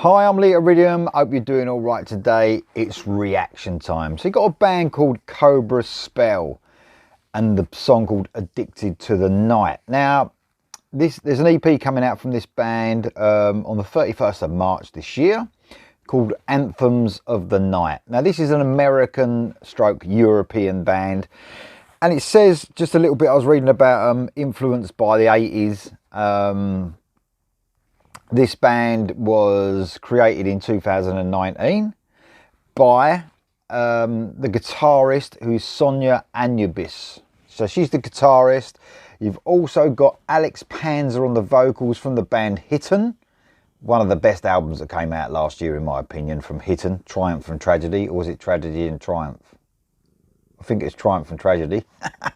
Hi, I'm Lee Iridium. Hope you're doing all right today. It's reaction time. So you got a band called Cobra Spell and the song called Addicted to the Night. Now, there's an EP coming out from this band on the 31st of March this year called Anthems of the Night. Now, this is an American stroke European band. And it says just a little bit, I was reading about influenced by the 80s. This band was created in 2019 by the guitarist who's Sonia Anubis. So she's the guitarist. You've also got Alex Panzer on the vocals from the band Hidden. One of the best albums that came out last year, in my opinion, from Hidden, Triumph and Tragedy. Or was it Tragedy and Triumph? I think it's Triumph and Tragedy.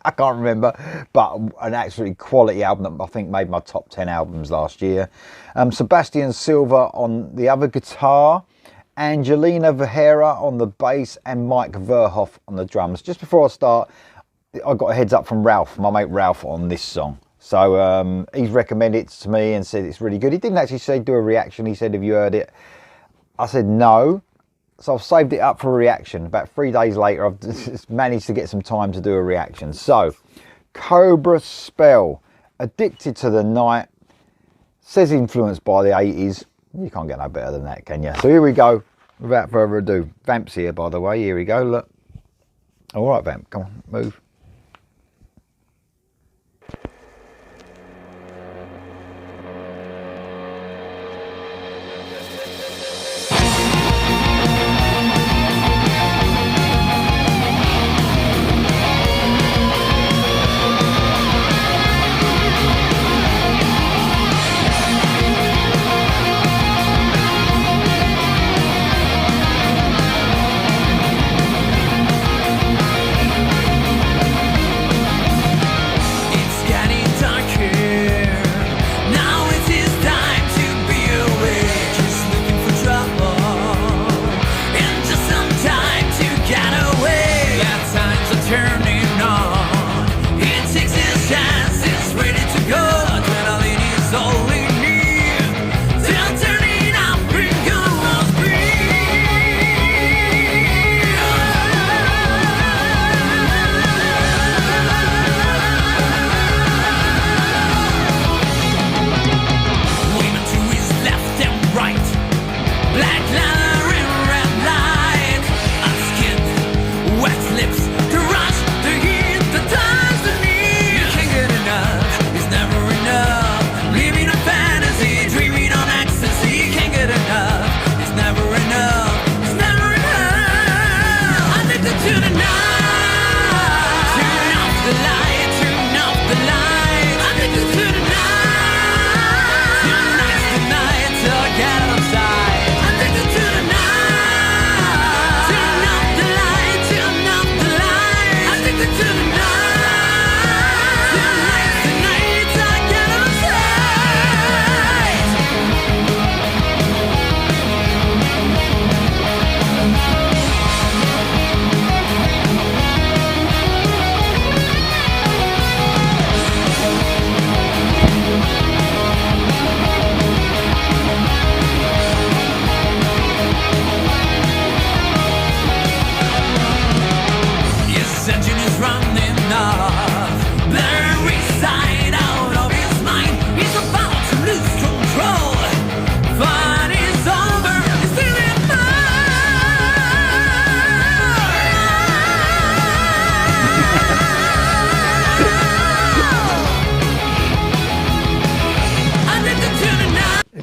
I can't remember, but an absolutely quality album that I think made my top 10 albums last year. Sebastian Silva on the other guitar, Angelina Vergara on the bass, and Mike Verhoff on the drums. Just before I start, I got a heads up from Ralph, my mate Ralph, on this song. So he's recommended it to me and said it's really good. He didn't actually say do a reaction. He said, have you heard it? I said no. So I've saved it up for a reaction. About 3 days later, I've just managed to get some time to do a reaction. So, Cobra Spell, Addicted to the Night, says influenced by the 80s. You can't get no better than that, can you? So here we go, without further ado. Vamp's here, by the way. Here we go, look. All right, Vamp, come on, move.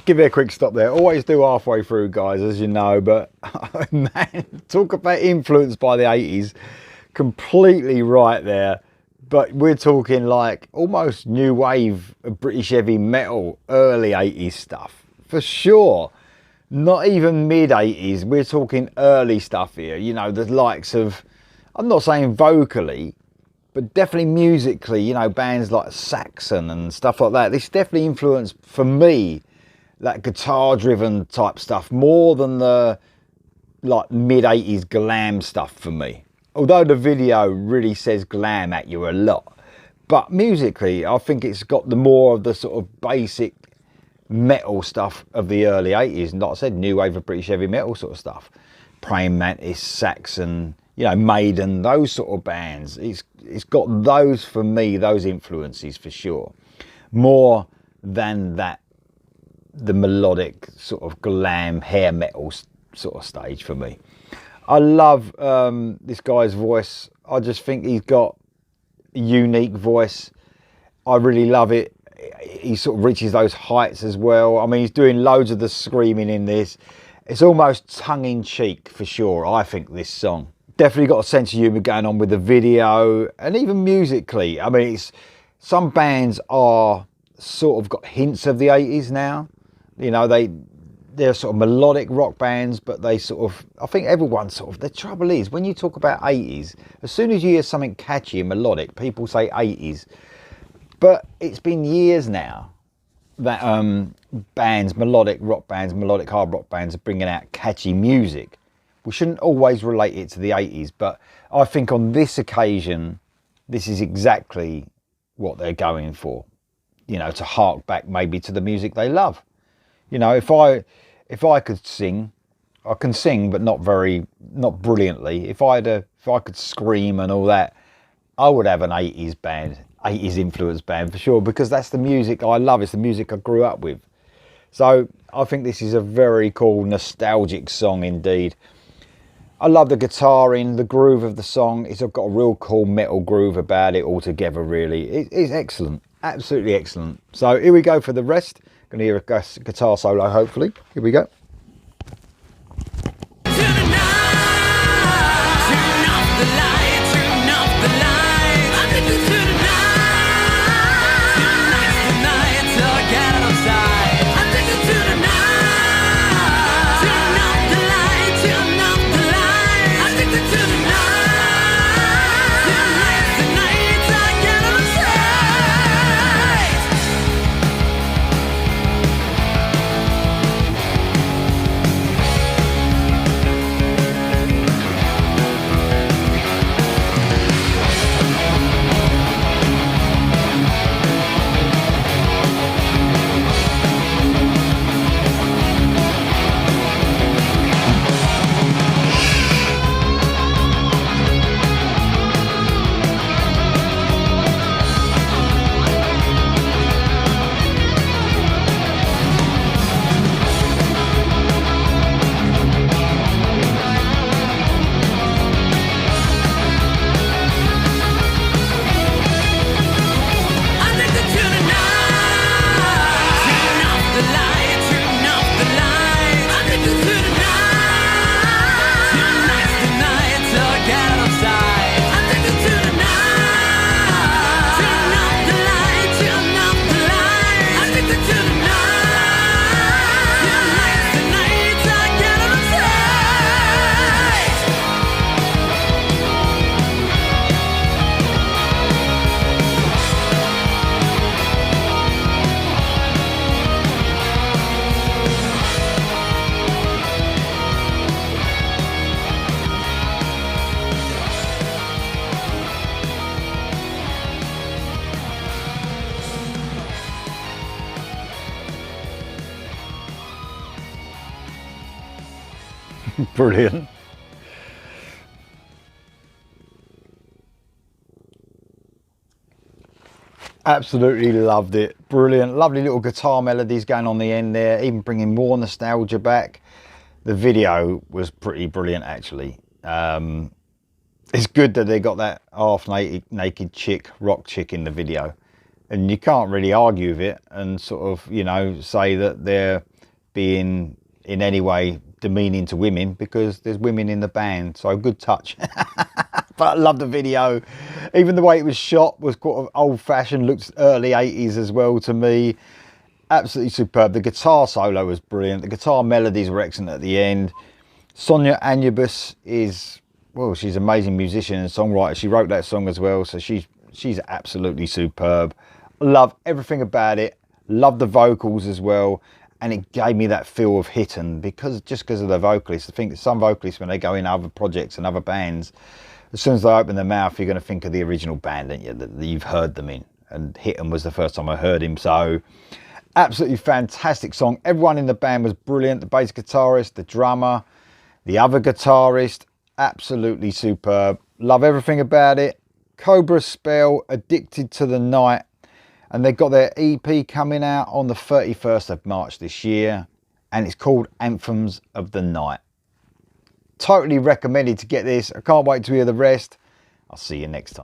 Give it a quick stop there. Always do halfway through, guys, as you know, but man, talk about influenced by the 80s. Completely right there. But we're talking like almost new wave of British heavy metal, early 80s stuff. For sure. Not even mid 80s. We're talking early stuff here. You know, the likes of, I'm not saying vocally, but definitely musically, you know, bands like Saxon and stuff like that. This definitely influenced, for me, that guitar driven type stuff more than the like mid 80s glam stuff for me. Although the video really says glam at you a lot, but musically I think it's got the more of the sort of basic metal stuff of the early 80s, and like I said, new wave of British heavy metal sort of stuff. Praying Mantis, Saxon, you know, Maiden, those sort of bands. It's got those, for me, those influences for sure, more than that the melodic sort of glam hair metal sort of stage for me. I love this guy's voice. I just think he's got a unique voice. I really love it. He sort of reaches those heights as well. I mean, he's doing loads of the screaming in this. It's almost tongue-in-cheek for sure, I think, this song. Definitely got a sense of humour going on with the video, and even musically. I mean, some bands are sort of got hints of the 80s now. You know, they're sort of melodic rock bands, but they sort of, I think everyone sort of, the trouble is, when you talk about 80s, as soon as you hear something catchy and melodic, people say 80s. But it's been years now that bands, melodic rock bands, melodic hard rock bands are bringing out catchy music. We shouldn't always relate it to the 80s, but I think on this occasion, this is exactly what they're going for. You know, to hark back maybe to the music they love. You know, if I could sing, I can sing, but not brilliantly. If I could scream and all that, I would have an 80s band, 80s influenced band for sure, because that's the music I love. It's the music I grew up with. So I think this is a very cool, nostalgic song indeed. I love the guitar in the groove of the song. It's got a real cool metal groove about it altogether, really. It's excellent, absolutely excellent. So here we go for the rest. Going to hear a guitar solo, hopefully. Here we go. Brilliant. Absolutely loved it. Brilliant. Lovely little guitar melodies going on the end there, even bringing more nostalgia back. The video was pretty brilliant, actually. It's good that they got that half naked chick, rock chick in the video. And you can't really argue with it and sort of, you know, say that they're being in any way demeaning to women, because there's women in the band. So good touch. But I love the video. Even the way it was shot was quite old-fashioned, looked early 80s as well to me. Absolutely superb. The guitar solo was brilliant. The guitar melodies were excellent at the end. Sonia Anubis is, well, she's an amazing musician and songwriter. She wrote that song as well, so she's absolutely superb. Love everything about it. Love the vocals as well. And it gave me that feel of Hitten, because of the vocalists. I think that some vocalists, when they go in other projects and other bands, as soon as they open their mouth, you're going to think of the original band, don't you, that you've heard them in. And Hitten was the first time I heard him. So Absolutely fantastic song. Everyone in the band was brilliant. The bass guitarist, the drummer, the other guitarist, absolutely superb. Love everything about it. Cobra Spell, Addicted to the Night. And they've got their EP coming out on the 31st of March this year. And it's called Anthems of the Night. Totally recommended to get this. I can't wait to hear the rest. I'll see you next time.